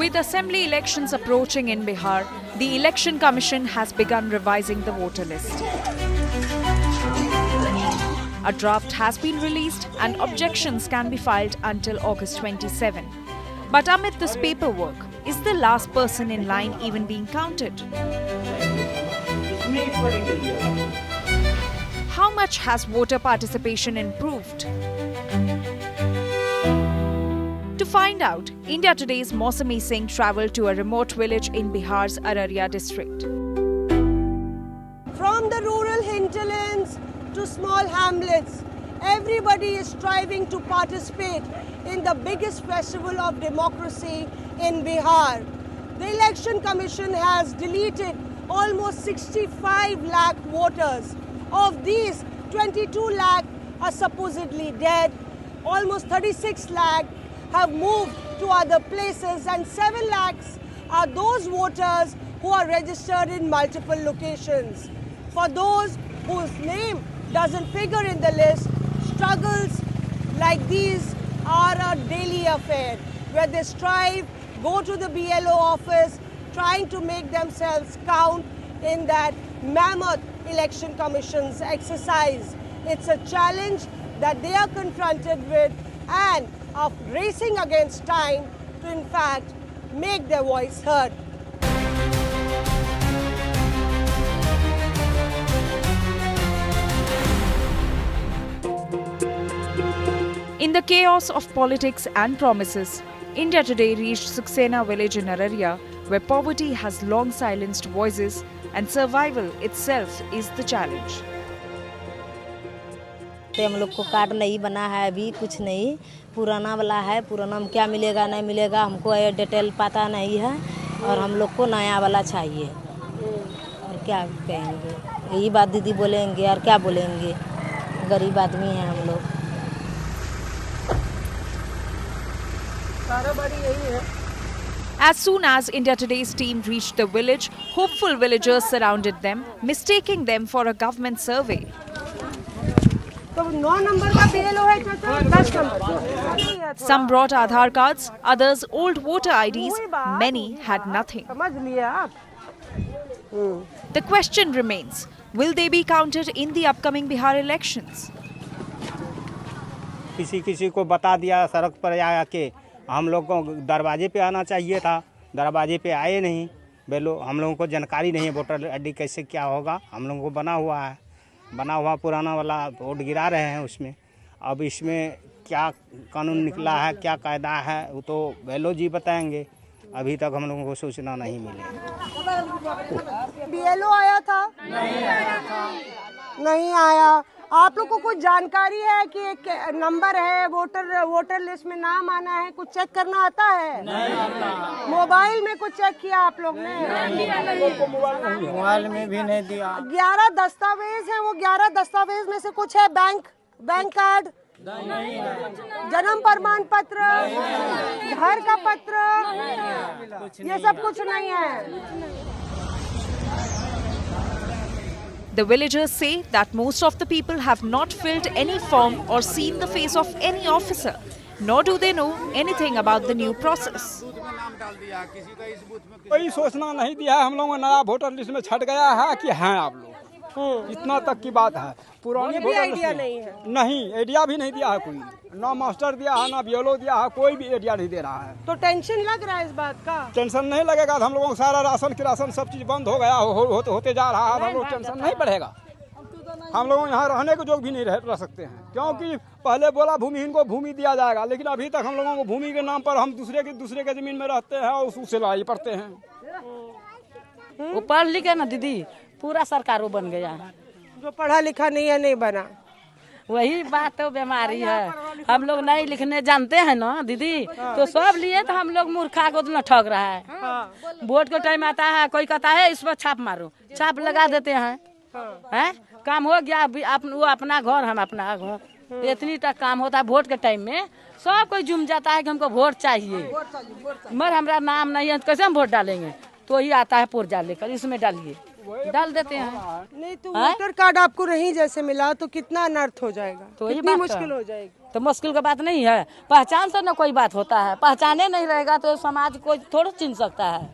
With assembly elections approaching in Bihar, the Election Commission has begun revising the voter list. A draft has been released and objections can be filed until August 27. But amid this paperwork, is the last person in line even being counted? How much has voter participation improved? To find out, India Today's Mausami Singh travelled to a remote village in Bihar's Araria district. From the rural hinterlands to small hamlets, everybody is striving to participate in the biggest festival of democracy in Bihar. The Election Commission has deleted almost 65 lakh voters. Of these, 22 lakh are supposedly dead, almost 36 lakh have moved to other places, and 7 lakhs are those voters who are registered in multiple locations. For those whose name doesn't figure in the list, struggles like these are a daily affair, where they strive, go to the BLO office, trying to make themselves count in that mammoth Election Commission's exercise. It's a challenge that they are confronted with and of racing against time to in fact make their voice heard. In the chaos of politics and promises, India Today reached Suksena village in Araria, where poverty has long silenced voices and survival itself is the challenge. हम लोग को card नहीं बना है, अभी कुछ नहीं, पुराना वाला है, पुराना में क्या मिलेगा नहीं मिलेगा हमको ये डिटेल पता नहीं है और हम लोग को नया वाला चाहिए। और क्या कहेंगे, यही बात दीदी बोलेंगे और क्या बोलेंगे, गरीब आदमी हैं हम लोग। As soon as India Today's team reached the village, hopeful villagers surrounded them, mistaking them for a government survey. Some brought Aadhaar cards, others old voter IDs, many had nothing. The question remains, will they be counted in the upcoming Bihar elections? किसी को बता दिया सड़क पर आके, हम लोग को दरवाजे पे आना चाहिए था, दरवाजे पे आए नहीं, हम लोगों को जानकारी नहीं है वोटर आईडी कैसे क्या होगा। हम लोगों को बना हुआ पुराना वाला वोट गिरा रहे हैं उसमें। अब इसमें क्या कानून निकला है, क्या कायदा है, वो तो बेलो जी बताएंगे। अभी तक हम लोगों को सूचना नहीं मिली। बीएलओ आया था? नहीं आया। आप लोग को कुछ जानकारी है कि एक नंबर है, वोटर लिस्ट में नाम आना है, कुछ चेक करना आता है? नहीं आता। मोबाइल में कुछ चेक किया आप लोग ने? मोबाइल में भी नहीं दिया। 11 दस्तावेज हैं, वो 11 दस्तावेज में से कुछ है बैंक कार्ड, जन्म प्रमाण पत्र, घर का पत्र, ये सब कुछ नहीं है। The villagers say that most of the people have not filled any form or seen the face of any officer, nor do they know anything about the new process. कोई सूचना नहीं दिया है, हम लोगों को नया वोटर लिस्ट में छट गया है कि हैं आप लोग, इतना तक की बात है। पुरानी वोटर आइडिया नहीं है, नहीं आइडिया भी नहीं दिया है कोई, ना मास्टर दिया है ना बीएलओ दिया है, कोई भी आइडिया नहीं दे रहा है। तो टेंशन लग रहा है इस बात का? टेंशन नहीं लगेगा, हम लोगों को सारा राशन सब चीज बंद हो गया, होते जा रहा है, हम लोग टेंशन नहीं बढ़ेगा। हम लोग यहाँ रहने को जोग भी नहीं रह सकते हैं, क्योंकि पहले बोला भूमिहीन को भूमि दिया जाएगा, लेकिन अभी तक हम लोगों को भूमि के नाम पर हम दूसरे के जमीन में रहते हैं और उससे लड़ाई पड़ते हैं। वो पढ़ लिखे ना दीदी, पूरा सरकार वो बन गया है। जो पढ़ा लिखा नहीं है नहीं बना, वही बात तो बीमारी है। हम लोग नहीं लिखने जानते हैं ना दीदी, तो सब लिए तो हम लोग मूर्खा को न ठग रहा है। वोट का टाइम आता है, कोई कहता है इस पर छाप मारो, छाप लगा देते हैं, हैं काम हो गया। वो अपना घर, हम अपना घर, इतनी तक काम होता है। वोट के टाइम में सब कोई जुम जाता है कि हमको वोट चाहिए, मगर हमारा नाम नहीं है तो कैसे हम वोट डालेंगे? तो ही आता है पुर्जा लेकर, इसमें डालिए, डाल देते हैं। नहीं तो वोटर कार्ड आपको नहीं जैसे मिला तो कितना अनर्थ हो जाएगा, तो कितनी मुश्किल हो जाएगी। तो मुश्किल का बात नहीं है। पहचान से ना कोई बात होता है, पहचाने नहीं रहेगा तो समाज कोई थोड़ा चिन सकता है।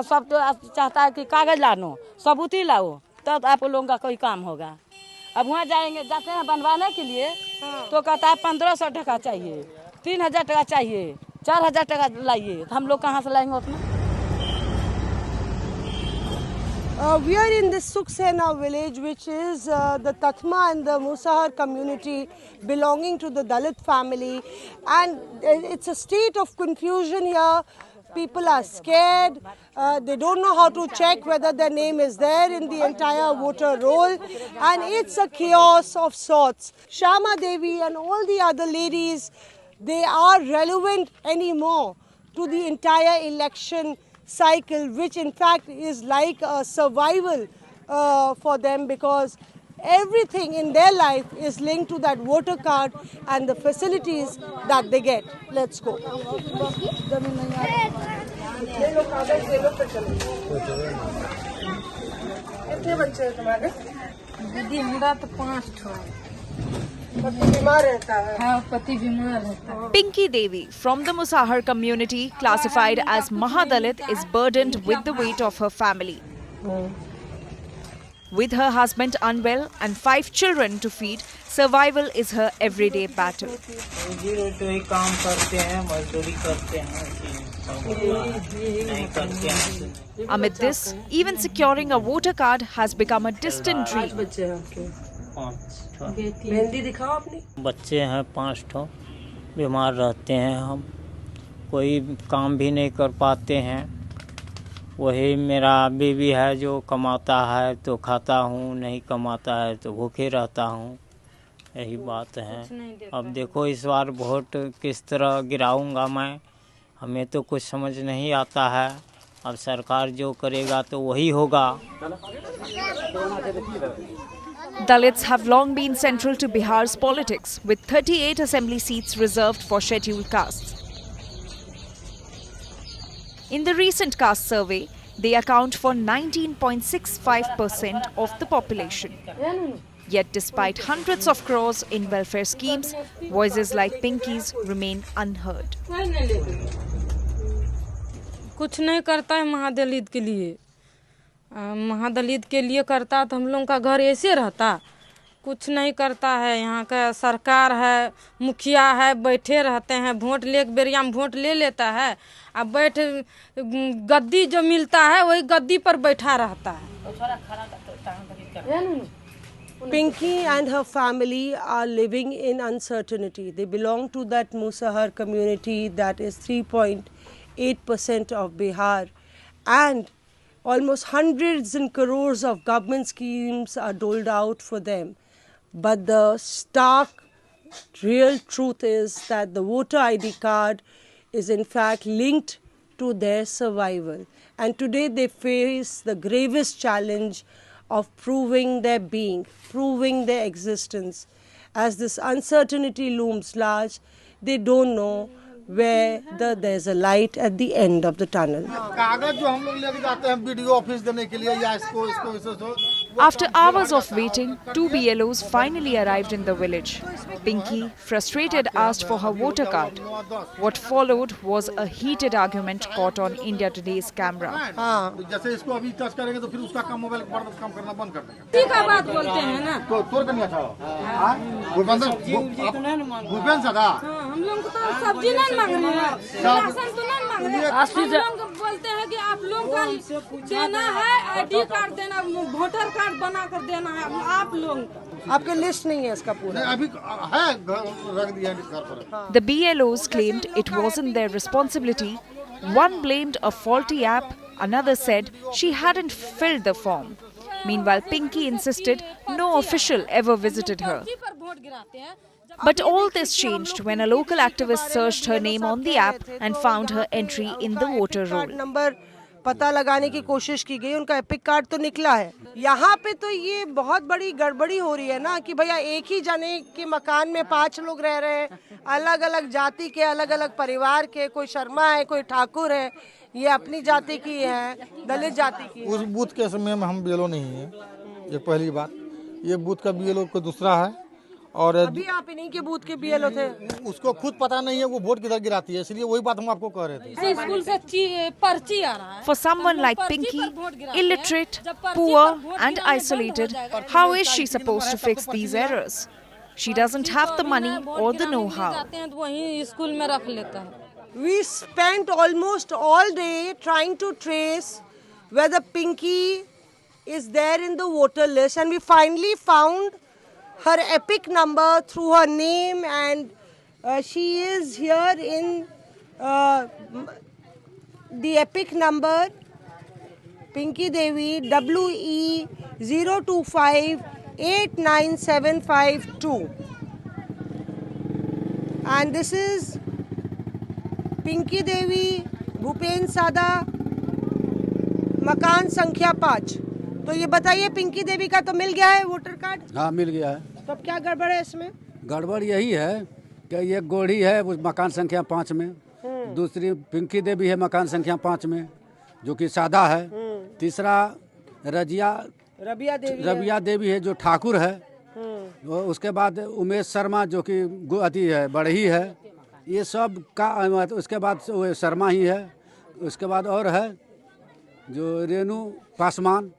सब तो चाहता है कि कागज लानो, सबूत ही लाओ, तब आप लोगों का कोई काम होगा। अब वहाँ जाते हैं बनवाने के लिए तो कहता है 1500 टका चाहिए, 3000 टका चाहिए, 4000 टका लाइए, तो हम लोग कहाँ से लाएंगे उतना। We are in this Suksena village, which is the Tathma and the Musahar community belonging to the Dalit family, and it's a state of confusion here. People are scared. They don't know how to check whether their name is there in the entire voter roll, and it's a chaos of sorts. Shama Devi and all the other ladies, they are relevant anymore to the entire election cycle, which in fact is like a survival for them, because everything in their life is linked to that voter card and the facilities that they get. Let's go. कितने बच्चे हैं तुम्हारे? दीदी हमरा तो 5 ठो। पति बीमार रहता है? हाँ, पति बीमार रहता है। Pinky Devi from the Musahar community, classified as Mahadalit, is burdened with the weight of her family. With her husband unwell and 5 children to feed, survival is her everyday battle. रोटी काम करते हैं, मजदूरी करते हैं, नहीं करते हैं। Amid this, even securing a voter card has become a distant dream. बच्चे हैं आपके? 5 मेहंदी दिखाओ अपनी। बच्चे हैं, 5 ठो, बीमार रहते हैं हम, कोई काम भी नहीं कर पाते हैं। वही मेरा बीवी है जो कमाता है तो खाता हूँ, नहीं कमाता है तो भूखे रहता हूँ, यही बात है। अब देखो इस बार वोट किस तरह गिराऊंगा मैं, हमें तो कुछ समझ नहीं आता है। अब सरकार जो करेगा तो वही होगा। Dalits have long been central to Bihar's politics, with 38 assembly seats reserved for scheduled castes. In the recent caste survey, they account for 19.65% of the population. Yet despite hundreds of crores in welfare schemes, voices like Pinky's remain unheard. कुछ नहीं करता है महादलित के लिए। महादलित के लिए करता तो हम लोगों का घर ऐसे रहता। कुछ नहीं करता है। यहाँ का सरकार है, मुखिया है, बैठे रहते हैं, वोट ले बेरिया में वोट ले लेता है, अब बैठ गद्दी जो मिलता है वही गद्दी पर बैठा रहता है। Pinky and her family are living in uncertainty. They belong to that Musahar community that is 3.8% of Bihar, and almost hundreds and crores of government schemes are doled out for them. But the stark, real truth is that the voter ID card is in fact linked to their survival. And today they face the gravest challenge of proving their being, proving their existence. As this uncertainty looms large, they don't know whether there's a light at the end of the tunnel. कागज जो हम लोग लेके जाते हैं BDO office देने के लिए या इसको After hours of waiting, 2 BLOs finally arrived in the village. Pinky, frustrated, asked for her voter card. What followed was a heated argument caught on India Today's camera. जैसे इसको अभी टच करेंगे तो फिर उसका काम मोबाइल काम करना बंद कर देगा। ठीक है, बात बोलते हैं ना। तो तोड़ करनी अच्छा भूपेंद्र दादा हम लोग को तो सब्जी नहीं मांग रही है, राशन तो नहीं मांग रही है। हम लोग बोलते हैं कि आप लोग का देना है, आईडी कार्ड देना, वोटर कार्ड बना कर देना है आप लोग। आपके लिस्ट नहीं है इसका पूरा? अभी है, रख दिया घर पर। The BLOs claimed it wasn't their responsibility. One blamed a faulty app, another said she hadn't filled the form. Meanwhile, Pinky insisted no official ever visited her. But all this changed when a local activist searched her name on the app and found her entry in the voter roll. Number पता लगाने की कोशिश की गई, उनका epic card तो निकला है। यहाँ पे तो ये बहुत बड़ी गड़बड़ी हो रही है ना कि भैया एक ही जने के मकान में 5 लोग रह रहे हैं, अलग अलग जाति के, अलग अलग परिवार के, कोई शर्मा है, कोई ठाकुर है, ये अपनी जाति की है, दलित जाति की। उस बूथ के समय में हम बीएलओ नहीं है, ये पहली बात। ये बूथ का बीएलओ कोई दूसरा है और अभी आप इन्हीं के बूथ के बीएलओ थे। उसको खुद पता नहीं है वो वोट किधर गिराती है, इसलिए वही बात हम आपको कह रहे थे। स्कूल से पर्ची आ रहा है। For someone like Pinky, illiterate, poor and isolated, how is she supposed to fix these errors? She doesn't have the money or the know-how. वहीं स्कूल में रख लेता है। We spent almost all day trying to trace whether Pinky is there in the voter list, and we finally found her epic number through her name, and she is here in the epic number Pinky Devi WE 025897552, and this is Pinky देवी, भूपेन सादा, मकान संख्या 5। तो ये बताइए, पिंकी देवी का तो मिल गया है वोटर कार्ड? हाँ मिल गया है। तब क्या गड़बड़ है इसमें? गड़बड़ यही है कि ये गोढ़ी है वो मकान संख्या 5 में, दूसरी पिंकी देवी है मकान संख्या 5 में जो कि सादा है, तीसरा रबिया देवी है जो ठाकुर है, उसके बाद उमेश शर्मा जो कि अति है बढ़ही है, ये सब का। उसके बाद शर्मा ही है, उसके बाद और है जो रेणु पासवान,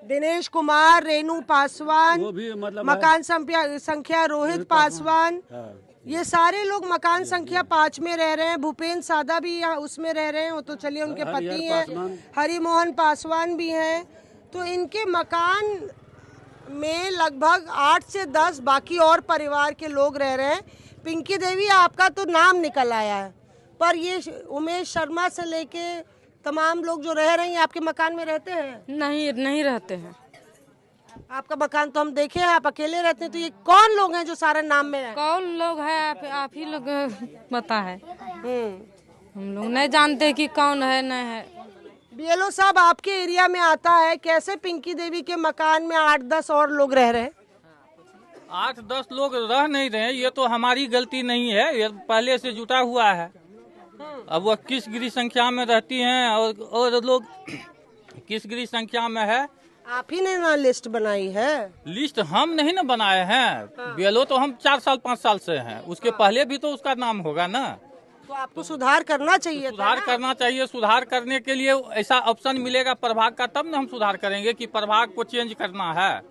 दिनेश कुमार, रेणु पासवान, वो भी मतलब मकान संख्या रोहित पासवान, ये सारे लोग मकान संख्या 5 में रह रहे हैं। भूपेन सादा भी यहाँ उसमें रह रहे हैं, वो तो चलिए उनके पति हैं। हरिमोहन पासवान भी हैं। तो इनके मकान में लगभग 8 से 10 बाकी और परिवार के लोग रह रहे हैं। पिंकी देवी, आपका तो नाम निकल आया है, पर ये उमेश शर्मा से लेके तमाम लोग जो रह रहे हैं आपके मकान में रहते हैं? नहीं रहते हैं। आपका मकान तो हम देखे हैं, आप अकेले रहते हैं। तो ये कौन लोग हैं जो सारे नाम में हैं? कौन लोग है आप ही लोग पता है। हम लोग नहीं जानते कि कौन है नहीं है। बीएलओ साहब, आपके एरिया में आता है, कैसे पिंकी देवी के मकान में 8-10 और लोग रह रहे हैं? 8-10 लोग रह नहीं रहे, ये तो हमारी गलती नहीं है, ये पहले से जुटा हुआ है। अब वह किस गिरी संख्या में रहती हैं और लोग किस गिरी संख्या में है। आप ही ने ना लिस्ट बनाई है? लिस्ट हम नहीं ना बनाए हैं, बीएलओ तो हम 4 साल 5 साल से हैं, उसके पहले भी तो उसका नाम होगा ना। तो आपको सुधार करना चाहिए। सुधार करना चाहिए। सुधार करने के लिए ऐसा ऑप्शन मिलेगा प्रभाग का, तब ना हम सुधार करेंगे कि प्रभाग को चेंज करना है।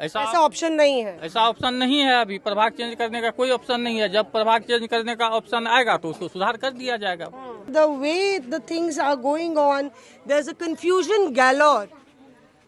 ऐसा ऑप्शन नहीं है। ऐसा ऑप्शन नहीं है, अभी प्रभाग चेंज करने का कोई ऑप्शन नहीं है। जब प्रभाग चेंज करने का ऑप्शन आएगा तो उसको सुधार कर दिया जाएगा। The way the things are going on, there's a confusion galore.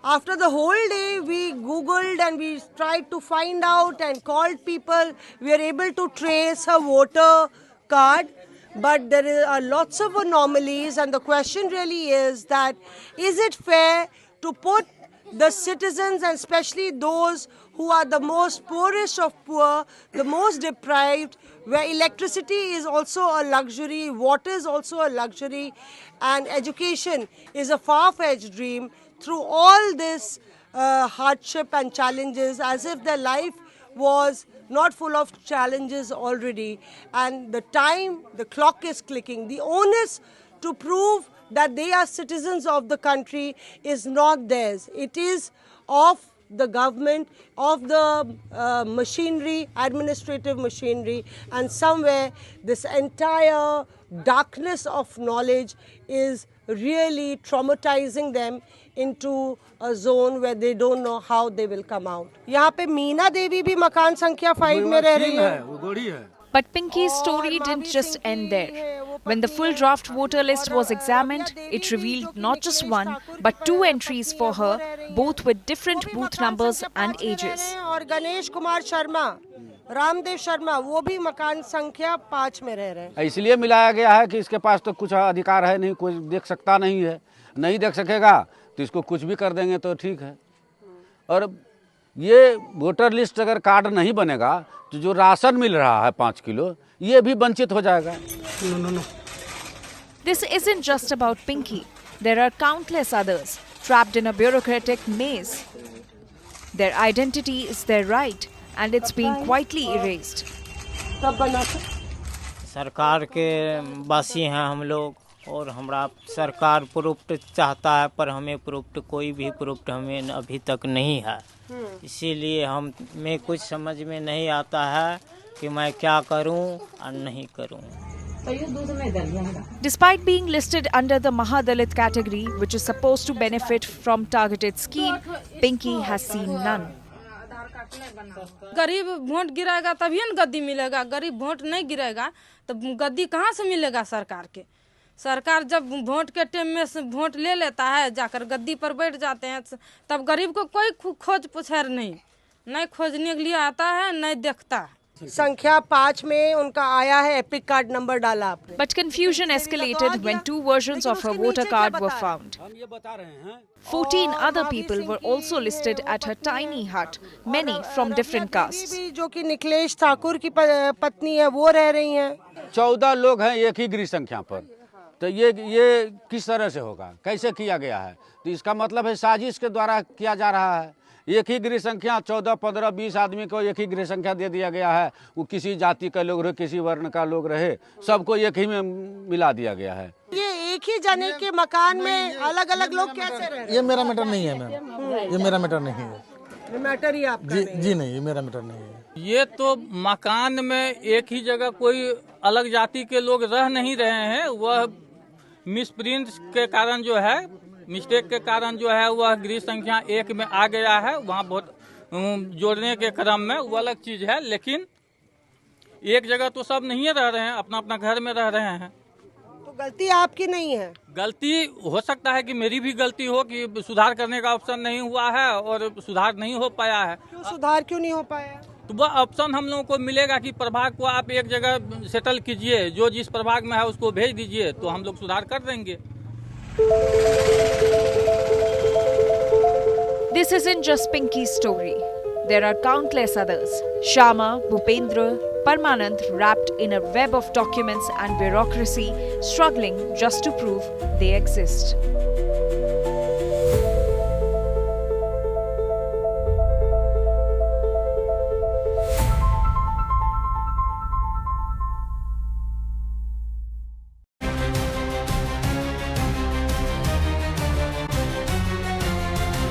After the whole day, we Googled and we tried to find out and called people. We are able to trace her voter card, but there are lots of anomalies, and the question really is that, is it fair to put the citizens, and especially those who are the most poorest of poor, the most deprived, where electricity is also a luxury, water is also a luxury, and education is a far-fetched dream, through all this hardship and challenges, as if their life was not full of challenges already. And the clock is clicking. The onus to prove that they are citizens of the country is not theirs. It is of the government, of the machinery, administrative machinery, and somewhere this entire darkness of knowledge is really traumatizing them into a zone where they don't know how they will come out. यहाँ पे मीना देवी भी मकान संख्या 5 में रह रही है। वो गोढ़ी है। But Pinky's story didn't just end there. When the full draft voter list was examined, it revealed not just one, but 2 entries for her, both with different booth numbers and ages. और गणेश कुमार शर्मा, रामदेव शर्मा, वो भी मकान संख्या 5 में रह रहे हैं। इसलिए मिलाया गया है कि इसके पास तो कुछ अधिकार है नहीं, कोई देख सकता नहीं है, नहीं देख सकेगा तो इसको कुछ भी कर देंगे तो ठीक है। और ये वोटर लिस्ट अगर कार्ड नहीं बनेगा तो जो राशन मिल रहा है 5 किलो, ये भी वंचित हो जाएगा। This isn't just about Pinky. There are countless others trapped in a bureaucratic maze. Their identity is their right, and it's being quietly erased. सरकार के वासी हैं हम लोग, और हमारा सरकार प्रूफ चाहता है, पर हमें प्रूफ कोई भी प्रूफ हमें अभी तक नहीं है। इसीलिए हमें कुछ समझ में नहीं आता है कि मैं क्या करूं और नहीं करूं। Despite being listed under the Mahadalit category, which is supposed to benefit from targeted scheme, Pinky has seen none. गरीब वोट गिराएगा तभी न गद्दी मिलेगा, गरीब वोट नहीं गिराएगा तो गद्दी कहाँ से मिलेगा सरकार के। सरकार जब वोट के टाइम में से वोट ले लेता है, जाकर गद्दी पर बैठ जाते हैं, तब गरीब को कोई खोज पुछार नहीं खोजने के लिए आता है, नहीं देखता है। संख्या 5 में उनका आया है, एपिक कार्ड नंबर डाला आपने। But confusion escalated when two versions of her voter card were found. 14 other people were also listed at her tiny hut, many from different castes. जो कि निखिलेश ठाकुर की पत्नी है वो रह रही हैं। 14 लोग हैं एक ही गृह संख्या पर, तो ये किस तरह से होगा, कैसे किया गया है? तो इसका मतलब है साजिश के द्वारा किया जा रहा है। एक ही गृह संख्या 14, 15, 20 आदमी को एक ही गृह संख्या दे दिया गया है। वो किसी जाति का लोग रहे, किसी वर्ण का लोग रहे, सबको एक ही में मिला दिया गया है। ये एक ही जने के मकान में अलग अलग लोग कैसे रह रहे हैं? ये मेरा मैटर नहीं है मैम, ये मेरा मैटर नहीं है। ये मैटर ही आपका जी नहीं, ये मेरा मैटर नहीं है। ये तो मकान में एक ही जगह कोई अलग जाति के लोग रह नहीं रहे हैं, वह मिसप्रिंट के कारण जो है, मिस्टेक के कारण जो है वह गृह संख्या 1 में आ गया है। वहाँ बहुत जोड़ने के क्रम में वो अलग चीज है, लेकिन एक जगह तो सब नहीं रह रहे हैं, अपना अपना घर में रह रहे हैं। तो गलती आपकी नहीं है? गलती हो सकता है कि मेरी भी गलती हो कि सुधार करने का ऑप्शन नहीं हुआ है और सुधार नहीं हो पाया है। क्यों सुधार क्यों नहीं हो पाया? तो वह ऑप्शन हम लोगों को मिलेगा कि प्रभाग को आप एक जगह सेटल कीजिए, जो जिस प्रभाग में है उसको भेज दीजिए, तो हम लोग सुधार कर देंगे। This isn't just Pinky's story. There are countless others. Shama, Bhupendra, Parmanand wrapped in a web of documents and bureaucracy, struggling just to prove they exist.